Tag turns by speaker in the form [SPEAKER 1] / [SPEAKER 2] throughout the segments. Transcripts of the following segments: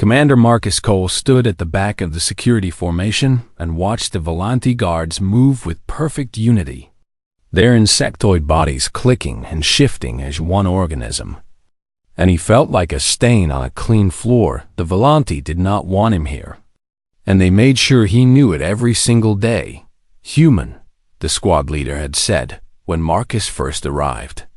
[SPEAKER 1] Commander Marcus Cole stood at the back of the security formation and watched the Volante guards move with perfect unity, their insectoid bodies clicking and shifting as one organism. And he felt like a stain on a clean floor. The Volante did not want him here, and they made sure he knew it every single day. "Human," the squad leader had said when Marcus first arrived.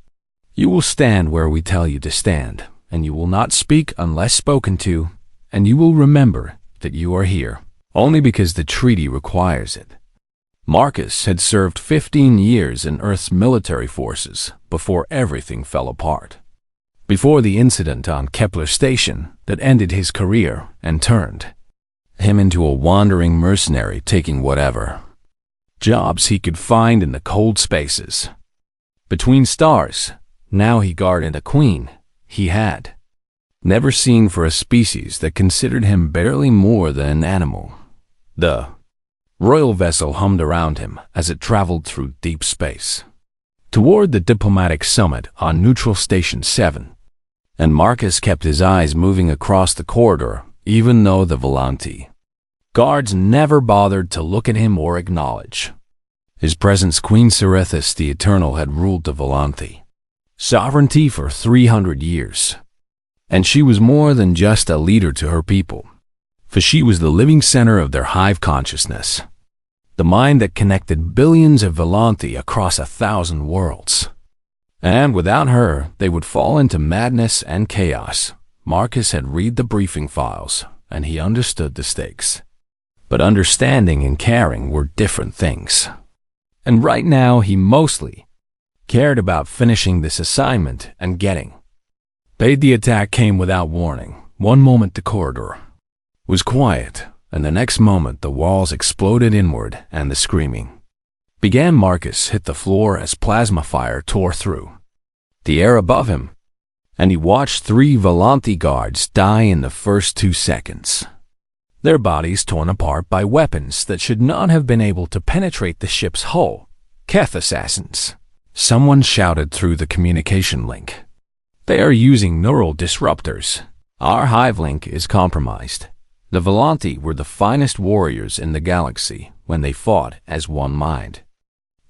[SPEAKER 1] "You will stand where we tell you to stand, and you will not speak unless spoken to, and you will remember that you are here only because the treaty requires it." Marcus had served 15 years in Earth's military forces before everything fell apart. Before the incident on Kepler Station that ended his career and turned him into a wandering mercenary taking whatever jobs he could find in the cold spaces between stars. Now he guarded a queen he had never seen for a species that considered him barely more than an animal. The royal vessel hummed around him as it traveled through deep space toward the diplomatic summit on Neutral Station 7, and Marcus kept his eyes moving across the corridor even though the Volante guards never bothered to look at him or acknowledge his presence. Queen Cerethis the Eternal had ruled the Volante sovereignty for 300 years, and she was more than just a leader to her people, for she was the living center of their hive consciousness, the mind that connected billions of Volante across 1,000 worlds. And without her, they would fall into madness and chaos. Marcus had read the briefing files, and he understood the stakes. But understanding and caring were different things. And right now, he mostly cared about finishing this assignment and getting paid. The attack came without warning. One moment the corridor was quiet, and the next moment the walls exploded inward and the screaming began. Marcus hit the floor as plasma fire tore through the air above him, and he watched 3 Volante guards die in the first 2 seconds, their bodies torn apart by weapons that should not have been able to penetrate the ship's hull. "Keth assassins," someone shouted through the communication link. "They are using neural disruptors. Our hive link is compromised." The Volante were the finest warriors in the galaxy when they fought as one mind.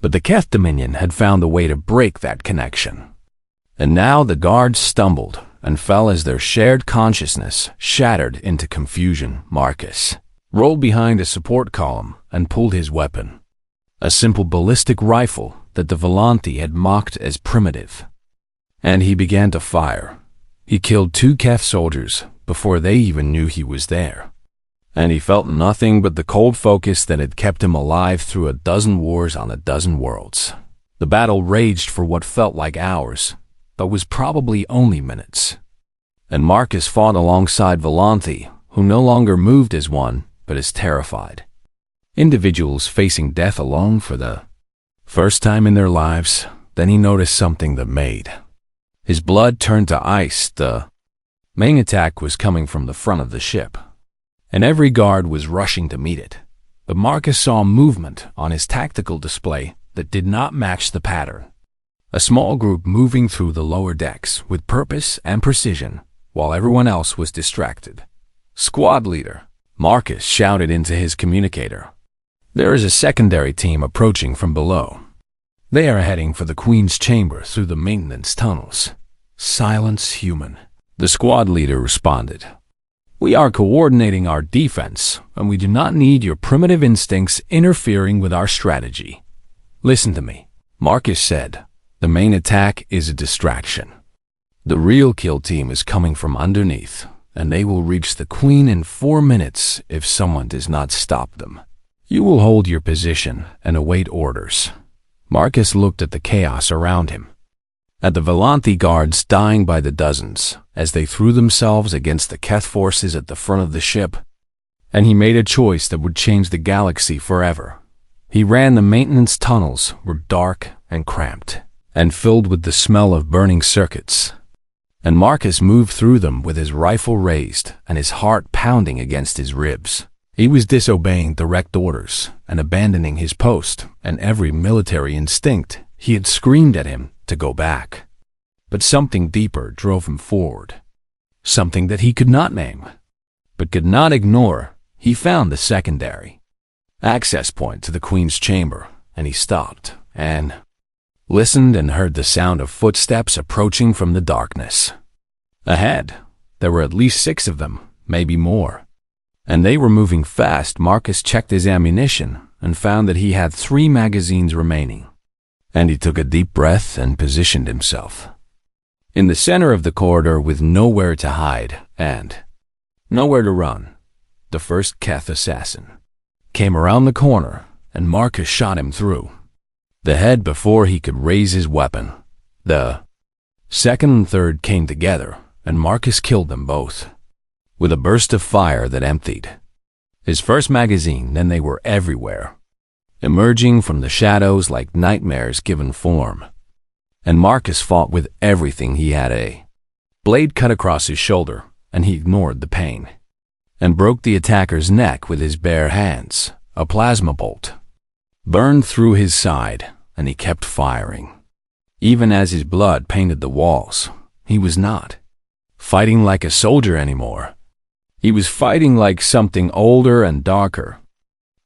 [SPEAKER 1] But the Keth Dominion had found a way to break that connection. And now the guards stumbled and fell as their shared consciousness shattered into confusion. Marcus rolled behind a support column and pulled his weapon, a simple ballistic rifle that the Volante had mocked as primitive. And he began to fire. He killed 2 Keth soldiers before they even knew he was there. And he felt nothing but the cold focus that had kept him alive through a dozen wars on a dozen worlds. The battle raged for what felt like hours, but was probably only minutes. And Marcus fought alongside Volante, who no longer moved as one, but as terrified individuals facing death alone for the first time in their lives. Then he noticed something that made his blood turn to ice. The main attack was coming from the front of the ship, and every guard was rushing to meet it. But Marcus saw movement on his tactical display that did not match the pattern. A small group moving through the lower decks with purpose and precision, while everyone else was distracted. "Squad leader," Marcus shouted into his communicator. "There is a secondary team approaching from below. They are heading for the Queen's chamber through the maintenance tunnels." "Silence, human," the squad leader responded. "We are coordinating our defense, and we do not need your primitive instincts interfering with our strategy." "Listen to me," Marcus said. "The main attack is a distraction. The real kill team is coming from underneath, and they will reach the Queen in 4 minutes if someone does not stop them. You will hold your position and await orders." Marcus looked at the chaos around him, at the Volante guards dying by the dozens as they threw themselves against the Keth forces at the front of the ship, and he made a choice that would change the galaxy forever. He ran. The maintenance tunnels were dark and cramped, and filled with the smell of burning circuits, and Marcus moved through them with his rifle raised and his heart pounding against his ribs. He was disobeying direct orders and abandoning his post, and every military instinct he had screamed at him to go back. But something deeper drove him forward, something that he could not name. but could not ignore. He found the secondary access point to the Queen's chamber, and he stopped and listened and heard the sound of footsteps approaching from the darkness. Ahead, there were at least 6 of them, maybe more, and they were moving fast. Marcus checked his ammunition and found that he had 3 magazines remaining, and he took a deep breath and positioned himself in the center of the corridor with nowhere to hide and nowhere to run. The first Keth assassin came around the corner, and Marcus shot him through the head before he could raise his weapon. The second and third came together, and Marcus killed them both with a burst of fire that emptied his first magazine. Then they were everywhere, emerging from the shadows like nightmares given form. And Marcus fought with everything he had. A blade cut across his shoulder, and he ignored the pain and broke the attacker's neck with his bare hands. A plasma bolt burned through his side, and he kept firing. Even as his blood painted the walls, he was not fighting like a soldier anymore. He was fighting like something older and darker,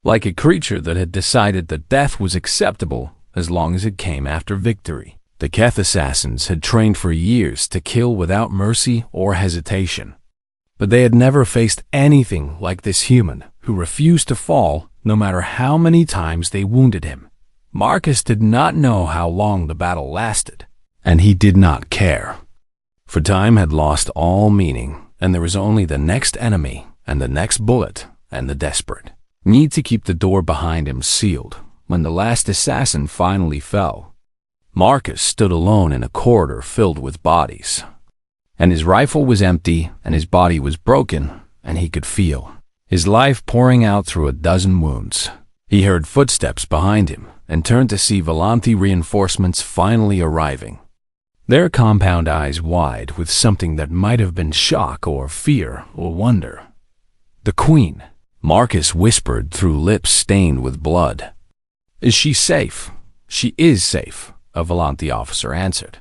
[SPEAKER 1] like a creature that had decided that death was acceptable as long as it came after victory. The Keth assassins had trained for years to kill without mercy or hesitation, but they had never faced anything like this human who refused to fall no matter how many times they wounded him. Marcus did not know how long the battle lasted, and he did not care, for time had lost all meaning, and there was only the next enemy and the next bullet and the desperate need to keep the door behind him sealed. When the last assassin finally fell, Marcus stood alone in a corridor filled with bodies, and his rifle was empty and his body was broken, and he could feel his life pouring out through a dozen wounds. He heard footsteps behind him and turned to see Volanti reinforcements finally arriving, their compound eyes wide with something that might have been shock or fear or wonder. "The Queen," Marcus whispered through lips stained with blood. "Is she safe?" "She is safe," a Volanti officer answered.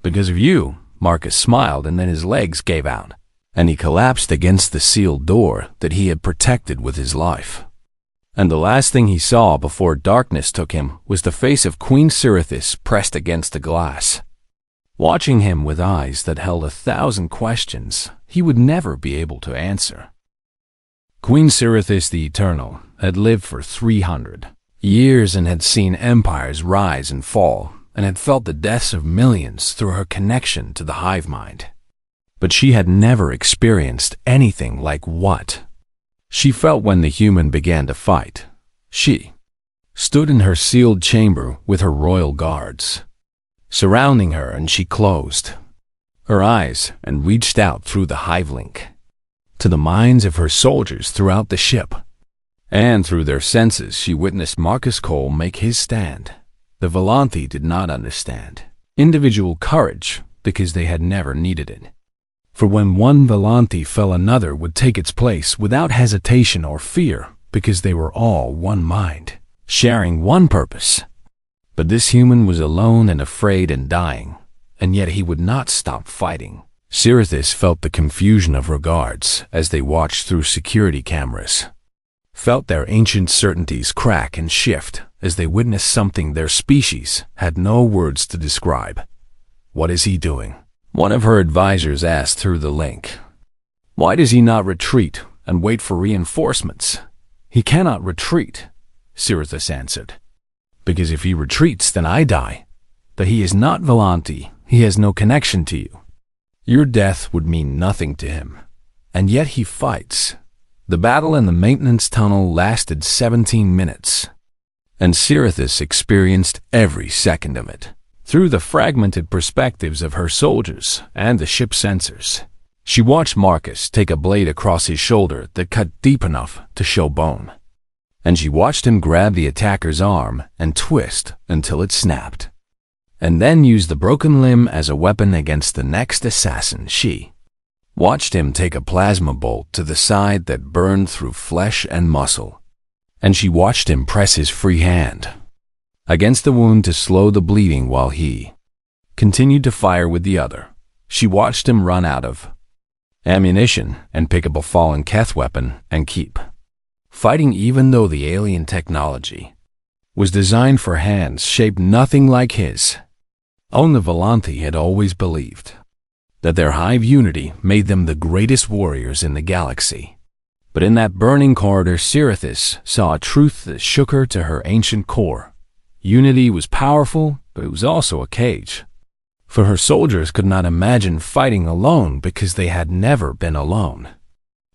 [SPEAKER 1] "Because of you," Marcus smiled, and then his legs gave out, and he collapsed against the sealed door that he had protected with his life. And the last thing he saw before darkness took him was the face of Queen Sirithis pressed against the glass, watching him with eyes that held 1,000 questions he would never be able to answer. Queen Sirithis the Eternal had lived for 300 years and had seen empires rise and fall, and had felt the deaths of millions through her connection to the hive mind. But she had never experienced anything like what she felt when the human began to fight. She stood in her sealed chamber with her royal guards surrounding her, and she closed her eyes and reached out through the hive link to the minds of her soldiers throughout the ship. And through their senses she witnessed Marcus Cole make his stand. The Volanti did not understand individual courage because they had never needed it. For when one Volanti fell, another would take its place without hesitation or fear, because they were all one mind, sharing one purpose. But this human was alone and afraid and dying, and yet he would not stop fighting. Sirithis felt the confusion of her guards as they watched through security cameras, felt their ancient certainties crack and shift as they witnessed something their species had no words to describe. "What is he doing?" one of her advisors asked through the link. "Why does he not retreat and wait for reinforcements?" "He cannot retreat," Sirithis answered. "Because if he retreats, then I die. But he is not Volanti. He has no connection to you. Your death would mean nothing to him. And yet he fights." The battle in the maintenance tunnel lasted 17 minutes, and Sirithis experienced every second of it through the fragmented perspectives of her soldiers and the ship sensors. She watched Marcus take a blade across his shoulder that cut deep enough to show bone, and she watched him grab the attacker's arm and twist until it snapped, and then use the broken limb as a weapon against the next assassin. She watched him take a plasma bolt to the side that burned through flesh and muscle, and she watched him press his free hand against the wound to slow the bleeding while he continued to fire with the other. She watched him run out of ammunition, and pick up a fallen Keth weapon and keep fighting, even though the alien technology was designed for hands shaped nothing like his own. The Volanthi had always believed that their hive unity made them the greatest warriors in the galaxy. But in that burning corridor, Sirithis saw a truth that shook her to her ancient core. Unity was powerful, but it was also a cage. For her soldiers could not imagine fighting alone because they had never been alone.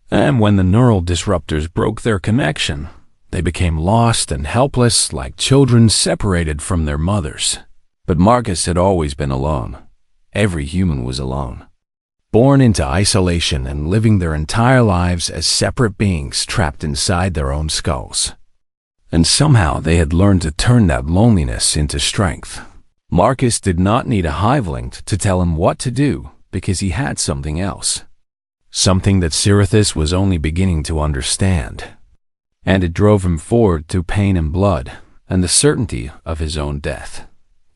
[SPEAKER 1] And when the neural disruptors broke their connection, they became lost and helpless like children separated from their mothers. But Marcus had always been alone. Every human was alone, born into isolation and living their entire lives as separate beings trapped inside their own skulls. And somehow they had learned to turn that loneliness into strength. Marcus did not need a hivelink to tell him what to do because he had something else. Something that Sirithis was only beginning to understand. And it drove him forward to pain and blood and the certainty of his own death.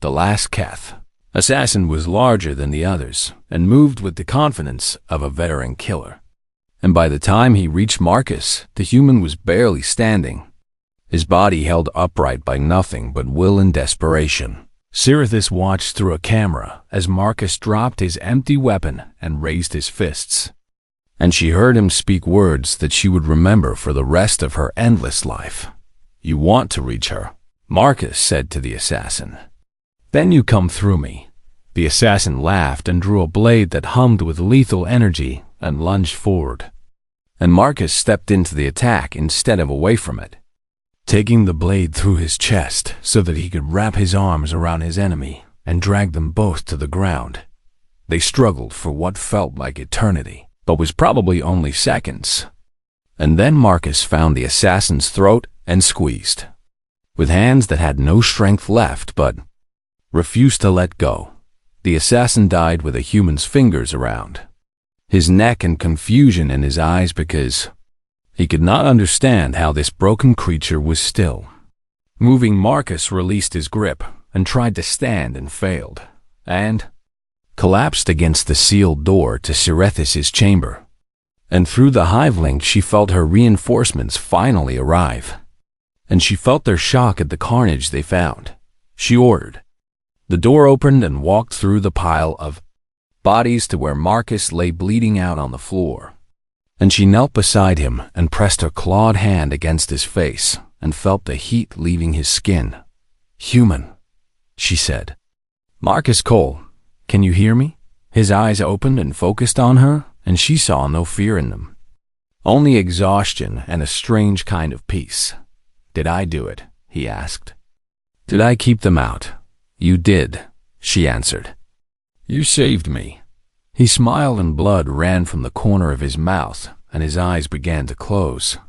[SPEAKER 1] The last Keth assassin was larger than the others and moved with the confidence of a veteran killer. And by the time he reached Marcus, the human was barely standing, his body held upright by nothing but will and desperation. Sirithis watched through a camera as Marcus dropped his empty weapon and raised his fists. And she heard him speak words that she would remember for the rest of her endless life. "You want to reach her," Marcus said to the assassin. "Then you come through me." The assassin laughed and drew a blade that hummed with lethal energy and lunged forward. And Marcus stepped into the attack instead of away from it, taking the blade through his chest so that he could wrap his arms around his enemy and drag them both to the ground. They struggled for what felt like eternity, but was probably only seconds. And then Marcus found the assassin's throat and squeezed, with hands that had no strength left but refused to let go. The assassin died with a human's fingers around his neck and confusion in his eyes because he could not understand how this broken creature was still moving. Marcus released his grip and tried to stand and failed, and collapsed against the sealed door to Sirithis' chamber. And through the hivelink she felt her reinforcements finally arrive. And she felt their shock at the carnage they found. She ordered. The door opened and walked through the pile of bodies to where Marcus lay bleeding out on the floor. And she knelt beside him and pressed her clawed hand against his face and felt the heat leaving his skin. "Human," she said. "Marcus Cole, can you hear me?" His eyes opened and focused on her, and she saw no fear in them, only exhaustion and a strange kind of peace. "Did I do it?" he asked. "Did I keep them out?" "You did," she answered. "You saved me." He smiled and blood ran from the corner of his mouth and his eyes began to close.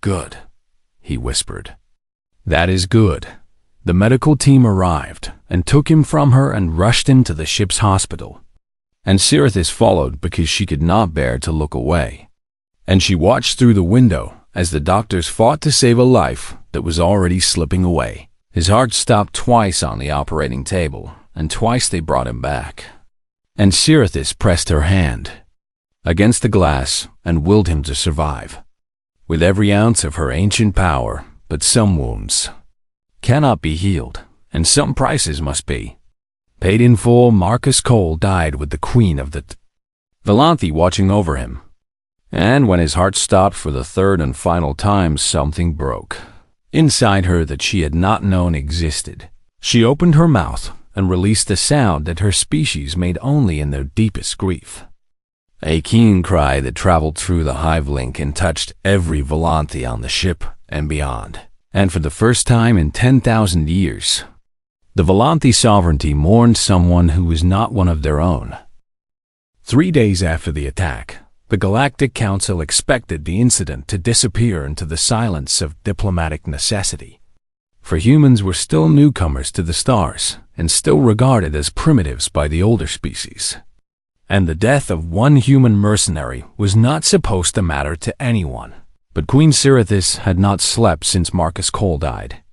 [SPEAKER 1] "Good," he whispered. "That is good." The medical team arrived and took him from her and rushed him to the ship's hospital. And Sirithis followed because she could not bear to look away. And she watched through the window as the doctors fought to save a life that was already slipping away. His heart stopped twice on the operating table, and twice they brought him back. And Sirithis pressed her hand against the glass and willed him to survive, with every ounce of her ancient power. But some wounds cannot be healed, and some prices must be paid in full. Marcus Cole died with the Queen of the Volanthi watching over him. And when his heart stopped for the third and final time, something broke inside her that she had not known existed. She opened her mouth and released a sound that her species made only in their deepest grief. A keen cry that traveled through the hivelink and touched every Volanthi on the ship and beyond. And for the first time in 10,000 years, the Volanthi sovereignty mourned someone who was not one of their own. 3 days after the attack, the Galactic Council expected the incident to disappear into the silence of diplomatic necessity. For humans were still newcomers to the stars and still regarded as primitives by the older species. And the death of one human mercenary was not supposed to matter to anyone. But Queen Sirithis had not slept since Marcus Cole died,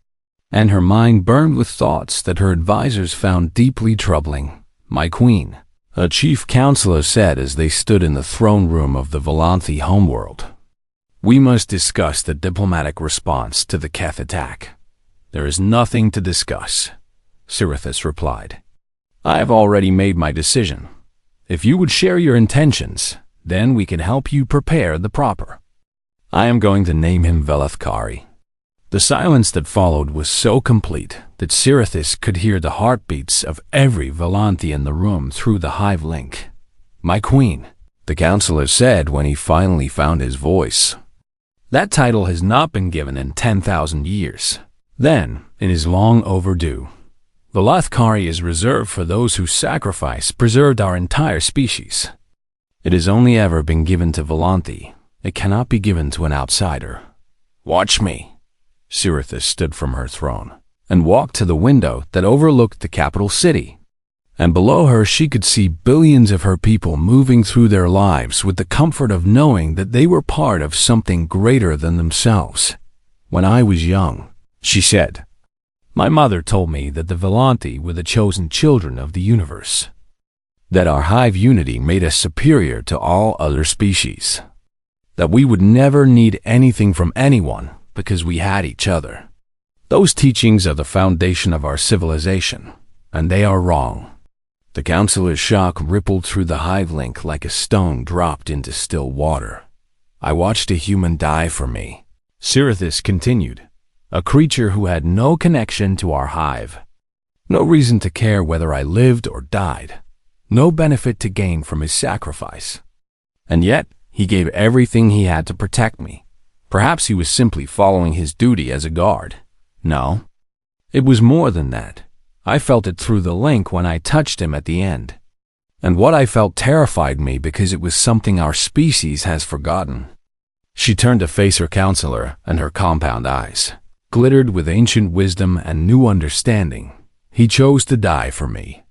[SPEAKER 1] and her mind burned with thoughts that her advisors found deeply troubling. "My queen," a chief counselor said as they stood in the throne room of the Volanthi homeworld. "We must discuss the diplomatic response to the Keth attack." "There is nothing to discuss," Sirithis replied. "I have already made my decision. If you would share your intentions, then we can help you prepare the proper. I am going to name him Velethkari." The silence that followed was so complete that Sirithis could hear the heartbeats of every Volanthi in the room through the hive link. "My queen," the counselor said when he finally found his voice. "That title has not been given in 10,000 years. Then, it is long overdue. Velethkari is reserved for those whose sacrifice preserved our entire species. It has only ever been given to Volanthi. It cannot be given to an outsider." "Watch me." Sirithis stood from her throne and walked to the window that overlooked the capital city. And below her she could see billions of her people moving through their lives with the comfort of knowing that they were part of something greater than themselves. "When I was young," she said, "my mother told me that the Volanthi were the chosen children of the universe, that our hive unity made us superior to all other species, that we would never need anything from anyone because we had each other. Those teachings are the foundation of our civilization, and they are wrong." The counselor's shock rippled through the hive link like a stone dropped into still water. "I watched a human die for me," Sirithis continued, "a creature who had no connection to our hive. No reason to care whether I lived or died. No benefit to gain from his sacrifice. And yet, he gave everything he had to protect me. Perhaps he was simply following his duty as a guard. No, it was more than that. I felt it through the link when I touched him at the end. And what I felt terrified me because it was something our species has forgotten." She turned to face her counselor, and her compound eyes glittered with ancient wisdom and new understanding. "He chose to die for me.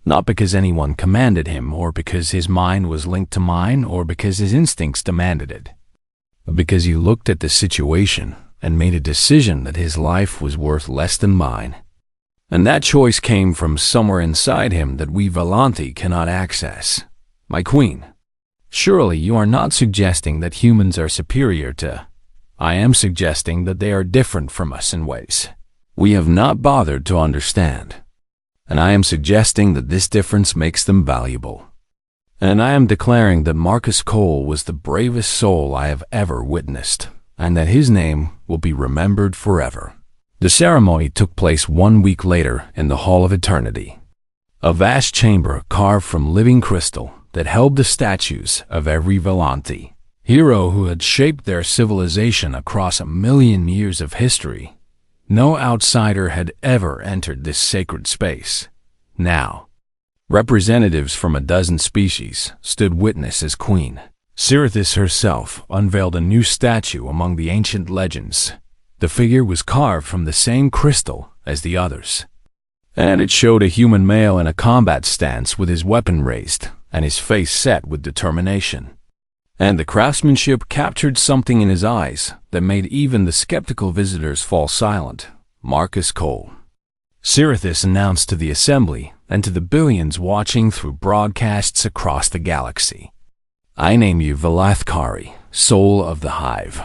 [SPEAKER 1] Not because anyone commanded him, or because his mind was linked to mine, or because his instincts demanded it, but because he looked at the situation and made a decision that his life was worth less than mine. And that choice came from somewhere inside him that we Volanthi cannot access. My queen, surely you are not suggesting that humans are superior to... I am suggesting that they are different from us in ways we have not bothered to understand. And I am suggesting that this difference makes them valuable. And I am declaring that Marcus Cole was the bravest soul I have ever witnessed, and that his name will be remembered forever." The ceremony took place 1 week later in the Hall of Eternity, a vast chamber carved from living crystal that held the statues of every Volanthi hero who had shaped their civilization across 1,000,000 years of history. No outsider had ever entered this sacred space. Now, representatives from a dozen species stood witness as queen. Sirithis herself unveiled a new statue among the ancient legends. The figure was carved from the same crystal as the others, and it showed a human male in a combat stance with his weapon raised and his face set with determination. And the craftsmanship captured something in his eyes that made even the skeptical visitors fall silent. Marcus Cole. Sirithis announced to the assembly and to the billions watching through broadcasts across the galaxy, "I name you Velethkari, soul of the hive.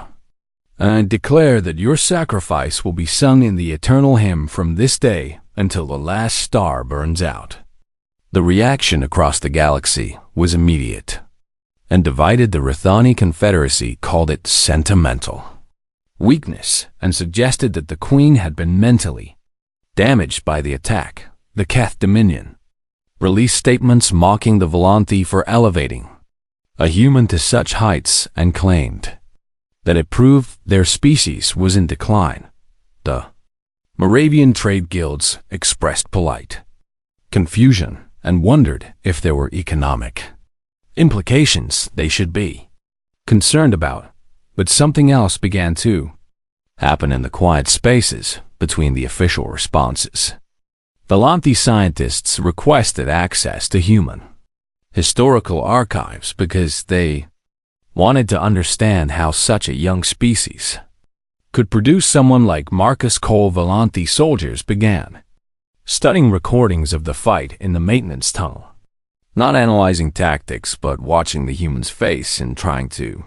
[SPEAKER 1] And I declare that your sacrifice will be sung in the eternal hymn from this day until the last star burns out." The reaction across the galaxy was immediate, and divided the Rithani Confederacy called it sentimental weakness and suggested that the Queen had been mentally damaged by the attack. The Keth Dominion released statements mocking the Volanthi for elevating a human to such heights and claimed that it proved their species was in decline. The Moravian trade guilds expressed polite confusion and wondered if there were economic implications they should be concerned about. But something else began to happen in the quiet spaces between the official responses. Volanthi scientists requested access to human historical archives because they wanted to understand how such a young species could produce someone like Marcus Cole. Volanthi soldiers began studying recordings of the fight in the maintenance tunnel. not analyzing tactics, but watching the human's face and trying to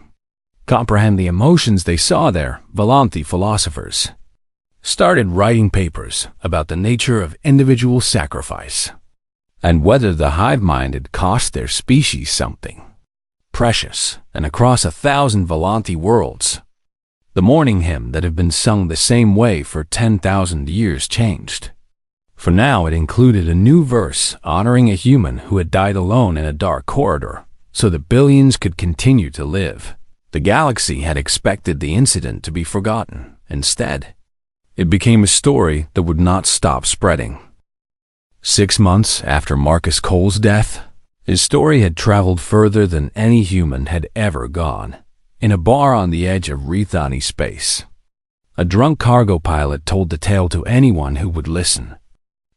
[SPEAKER 1] comprehend the emotions they saw there. Volanthi philosophers started writing papers about the nature of individual sacrifice and whether the hive mind had cost their species something precious. And across 1,000 Volanthi worlds, the morning hymn that had been sung the same way for 10,000 years changed. For now it included a new verse honoring a human who had died alone in a dark corridor so that billions could continue to live. The galaxy had expected the incident to be forgotten. Instead, it became a story that would not stop spreading. 6 months after Marcus Cole's death, his story had traveled further than any human had ever gone. In a bar on the edge of Rethani space, a drunk cargo pilot told the tale to anyone who would listen.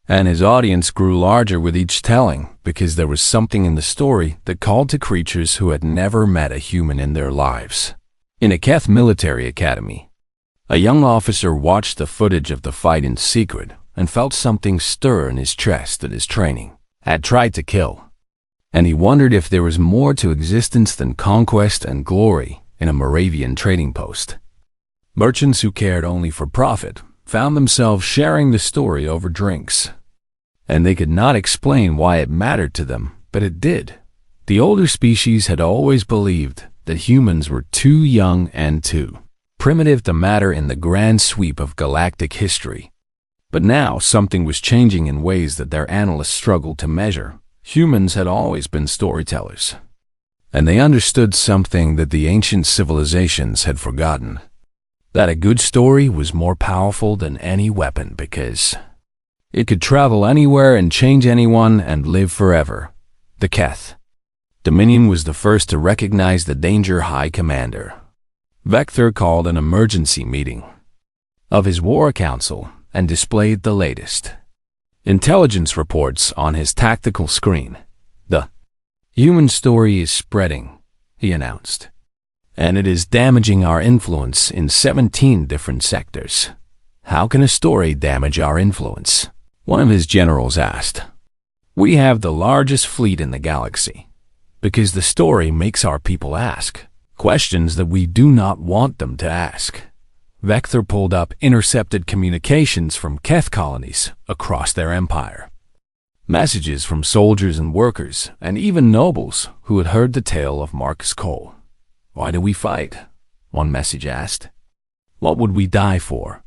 [SPEAKER 1] And his audience grew larger with each telling because there was something in the story that called to creatures who had never met a human in their lives. In a Keth military academy, a young officer watched the footage of the fight in secret and felt something stir in his chest that his training had tried to kill. And he wondered if there was more to existence than conquest and glory in a Moravian trading post. Merchants who cared only for profit found themselves sharing the story over drinks. And they could not explain why it mattered to them, but it did. The older species had always believed that humans were too young and too primitive to matter in the grand sweep of galactic history. But now something was changing in ways that their analysts struggled to measure. Humans had always been storytellers, and they understood something that the ancient civilizations had forgotten: that a good story was more powerful than any weapon because it could travel anywhere and change anyone and live forever. The Keth Dominion was the first to recognize the danger. High Commander Vector called an emergency meeting of his war council and displayed the latest intelligence reports on his tactical screen. The human story is spreading, he announced, and it is damaging our influence in 17 different sectors. How can a story damage our influence? One of his generals asked. We have the largest fleet in the galaxy because the story makes our people ask questions that we do not want them to ask. Vector pulled up intercepted communications from Keth colonies across their empire. Messages from soldiers and workers, and even nobles who had heard the tale of Marcus Cole. Why do we fight? One message asked. What would we die for?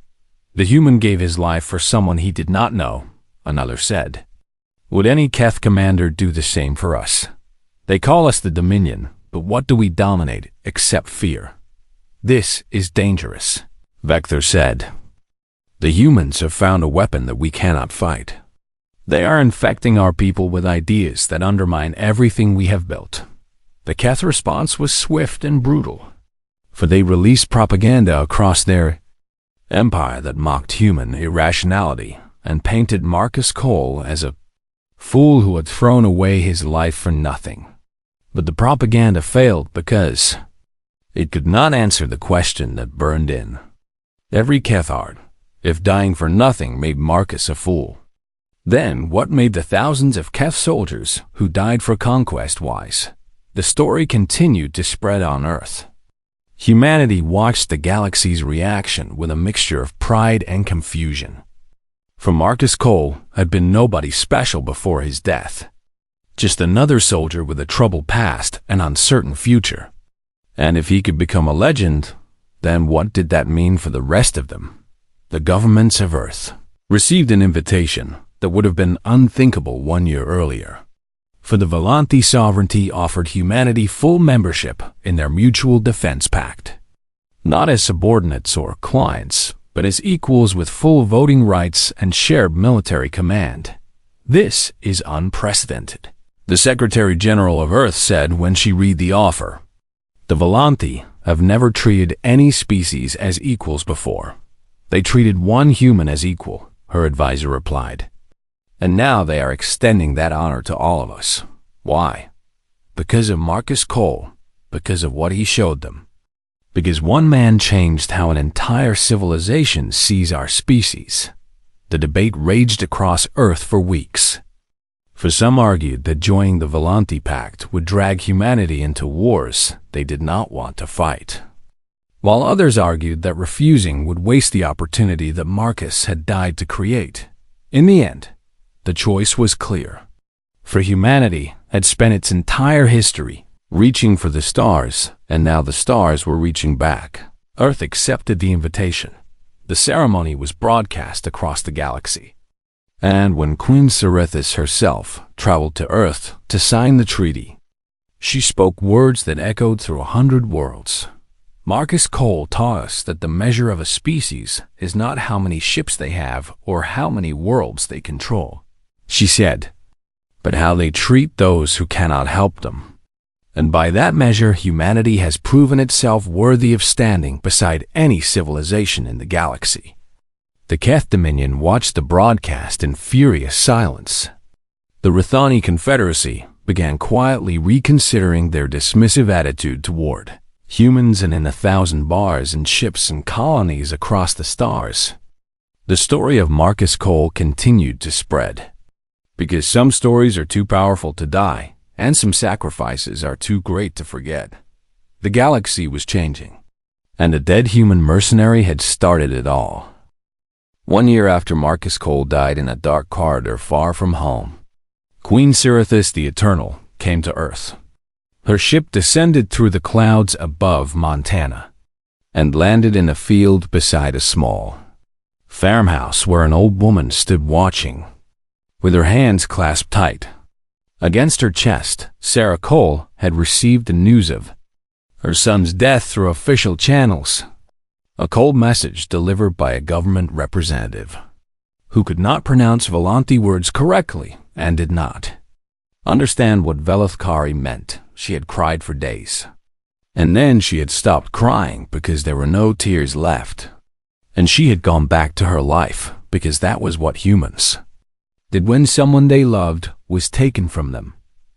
[SPEAKER 1] The human gave his life for someone he did not know, another said. Would any Keth commander do the same for us? They call us the Dominion, but what do we dominate except fear? This is dangerous, Vector said. The humans have found a weapon that we cannot fight. They are infecting our people with ideas that undermine everything we have built. The Keth response was swift and brutal, for they released propaganda across their empire that mocked human irrationality and painted Marcus Cole as a fool who had thrown away his life for nothing. But the propaganda failed because it could not answer the question that burned in every Kethard: if dying for nothing made Marcus a fool, then what made the thousands of Keth soldiers who died for conquest wise? The story continued to spread on Earth. Humanity watched the galaxy's reaction with a mixture of pride and confusion. For Marcus Cole had been nobody special before his death, just another soldier with a troubled past and uncertain future. And if he could become a legend, then what did that mean for the rest of them? The governments of Earth received an invitation that would have been unthinkable 1 year earlier. For the Volanthi sovereignty offered humanity full membership in their mutual defense pact, not as subordinates or clients, but as equals with full voting rights and shared military command. This is unprecedented, the Secretary General of Earth said when she read the offer. The Volanthi have never treated any species as equals before. They treated one human as equal, her advisor replied. And now they are extending that honor to all of us. Why? Because of Marcus Cole, because of what he showed them. Because one man changed how an entire civilization sees our species. The debate raged across Earth for weeks. For some argued that joining the Volante Pact would drag humanity into wars they did not want to fight, while others argued that refusing would waste the opportunity that Marcus had died to create. In the end, the choice was clear. For humanity had spent its entire history reaching for the stars, and now the stars were reaching back. Earth accepted the invitation. The ceremony was broadcast across the galaxy. And when Queen Cerithis herself traveled to Earth to sign the treaty, she spoke words that echoed through 100 worlds. Marcus Cole taught us that the measure of a species is not how many ships they have or how many worlds they control, she said, but how they treat those who cannot help them. And by that measure, humanity has proven itself worthy of standing beside any civilization in the galaxy. The Keth Dominion watched the broadcast in furious silence. The Rithani Confederacy began quietly reconsidering their dismissive attitude toward humans and in 1,000 bars and ships and colonies across the stars. The story of Marcus Cole continued to spread. Because some stories are too powerful to die, and some sacrifices are too great to forget. The galaxy was changing, and a dead human mercenary had started it all. 1 year after Marcus Cole died in a dark corridor far from home, Queen Cerithis the Eternal came to Earth. Her ship descended through the clouds above Montana and landed in a field beside a small farmhouse where an old woman stood watching, with her hands clasped tight. Against her chest, Sarah Cole had received the news of her son's death through official channels. A cold message delivered by a government representative who could not pronounce Volante words correctly and did not understand what Velithkari meant. She had cried for days. And then she had stopped crying because there were no tears left. And she had gone back to her life because that was what humans did when someone they loved was taken from them.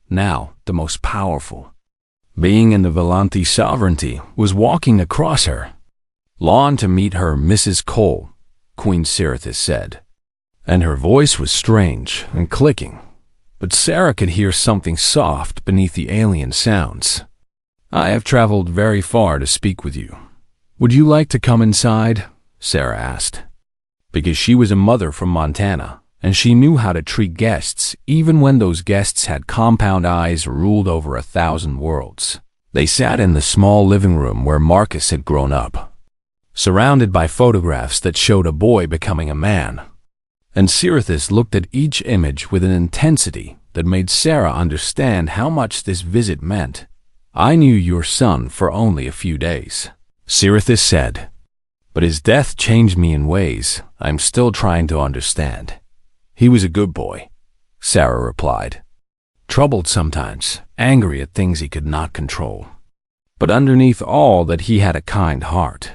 [SPEAKER 1] Now, the most powerful being in the Volante sovereignty was walking across her lawn to meet her. Mrs. Cole, Queen Cerithis said, and her voice was strange and clicking, but Sarah could hear something soft beneath the alien sounds. I have traveled very far to speak with you. Would you like to come inside? Sarah asked, because she was a mother from Montana, and she knew how to treat guests even when those guests had compound eyes ruled over 1,000 worlds. They sat in the small living room where Marcus had grown up, surrounded by photographs that showed a boy becoming a man. And Cerithis looked at each image with an intensity that made Sarah understand how much this visit meant. I knew your son for only a few days, Cerithis said, but his death changed me in ways I'm still trying to understand. He was a good boy, Sarah replied, troubled sometimes, angry at things he could not control. But underneath all that he had a kind heart.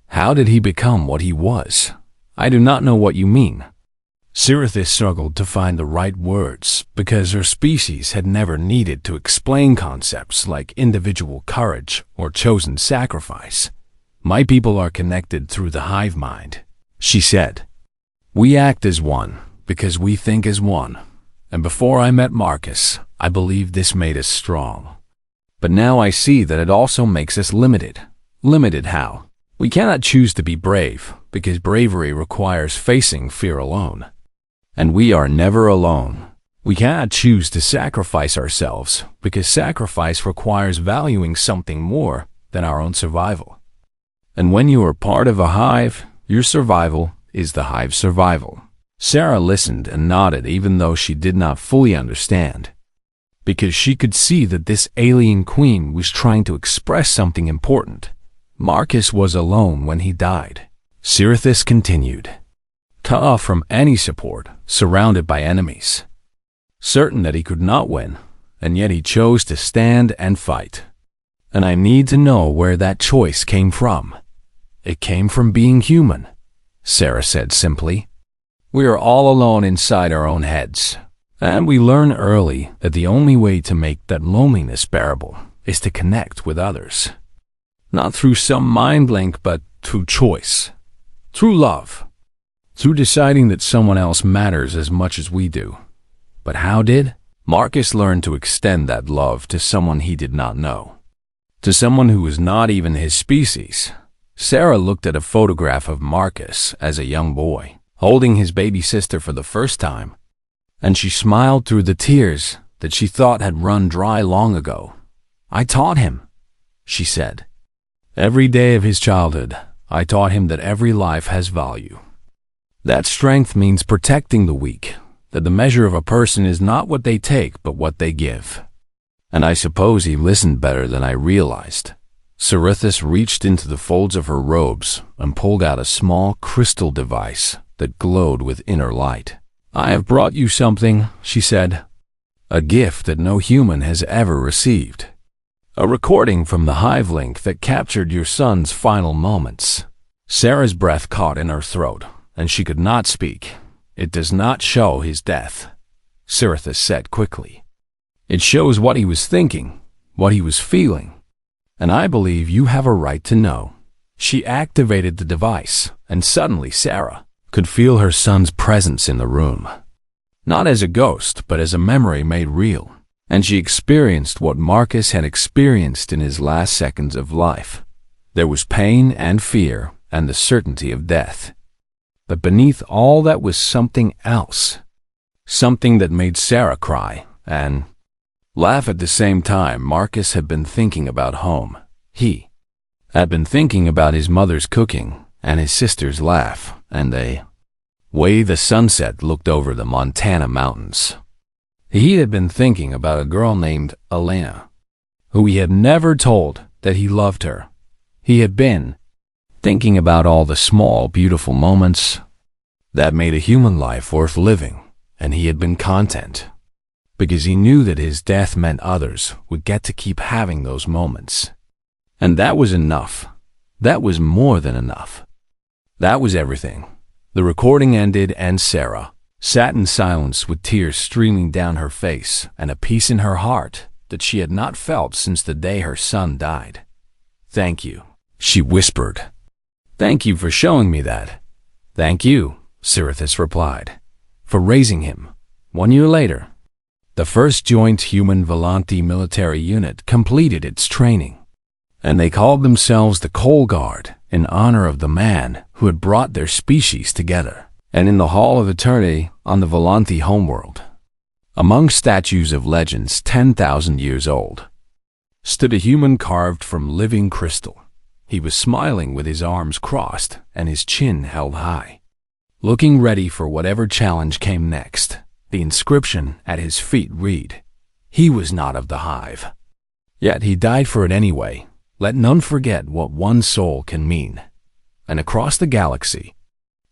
[SPEAKER 1] How did he become what he was? I do not know what you mean. Cerithis struggled to find the right words because her species had never needed to explain concepts like individual courage or chosen sacrifice. My people are connected through the hive mind, she said. We act as one because we think as one. And before I met Marcus, I believed this made us strong. But now I see that it also makes us limited. Limited how? We cannot choose to be brave because bravery requires facing fear alone. And we are never alone. We cannot choose to sacrifice ourselves because sacrifice requires valuing something more than our own survival. And when you are part of a hive, your survival is the hive's survival. Sarah listened and nodded even though she did not fully understand, because she could see that this alien queen was trying to express something important. Marcus was alone when he died, Cerithis continued, cut off from any support, surrounded by enemies, certain that he could not win, and yet he chose to stand and fight. And I need to know where that choice came from. It came from being human, Sarah said simply. We are all alone inside our own heads, and we learn early that the only way to make that loneliness bearable is to connect with others. Not through some mind link, but through choice, through love, through deciding that someone else matters as much as we do. But how did Marcus learn to extend that love to someone he did not know? To someone who was not even his species? Sarah looked at a photograph of Marcus as a young boy, holding his baby sister for the first time, and she smiled through the tears that she thought had run dry long ago. "I taught him," she said. "Every day of his childhood, I taught him that every life has value. That strength means protecting the weak, that the measure of a person is not what they take but what they give." And I suppose he listened better than I realized. Cerithis reached into the folds of her robes and pulled out a small crystal device that glowed with inner light. "I have brought you something," she said. "A gift that no human has ever received. A recording from the hive link that captured your son's final moments." Sarah's breath caught in her throat, and she could not speak. "It does not show his death," Cerithis said quickly. "It shows what he was thinking, what he was feeling. And I believe you have a right to know." She activated the device, and suddenly Sarah could feel her son's presence in the room. Not as a ghost, but as a memory made real. And she experienced what Marcus had experienced in his last seconds of life. There was pain and fear and the certainty of death. But beneath all that was something else. Something that made Sarah cry and laugh at the same time. Marcus had been thinking about home. He had been thinking about his mother's cooking and his sister's laugh and the way the sunset looked over the Montana mountains. He had been thinking about a girl named Elena, who he had never told that he loved her. He had been thinking about all the small, beautiful moments that made a human life worth living, and he had been content, because he knew that his death meant others would get to keep having those moments. And that was enough. That was more than enough. That was everything. The recording ended, and Sarah sat in silence with tears streaming down her face and a peace in her heart that she had not felt since the day her son died. "Thank you," she whispered. "Thank you for showing me that." "Thank you," Cerithis replied, "for raising him." 1 year later, the first joint human Volante military unit completed its training, and they called themselves the Coal Guard in honor of the man who had brought their species together. And in the Hall of Eternity on the Volante homeworld, among statues of legends 10,000 years old, stood a human carved from living crystal. He was smiling with his arms crossed and his chin held high, looking ready for whatever challenge came next. The inscription at his feet read, "He was not of the hive, yet he died for it anyway. Let none forget what one soul can mean." And across the galaxy,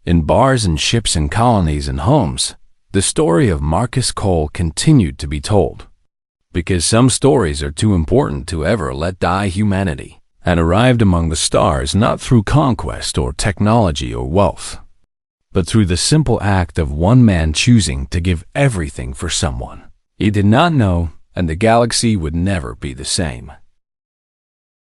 [SPEAKER 1] in bars and ships and colonies and homes, the story of Marcus Cole continued to be told. Because some stories are too important to ever let die humanity, and arrived among the stars not through conquest or technology or wealth, but through the simple act of one man choosing to give everything for someone he did not know, and the galaxy would never be the same.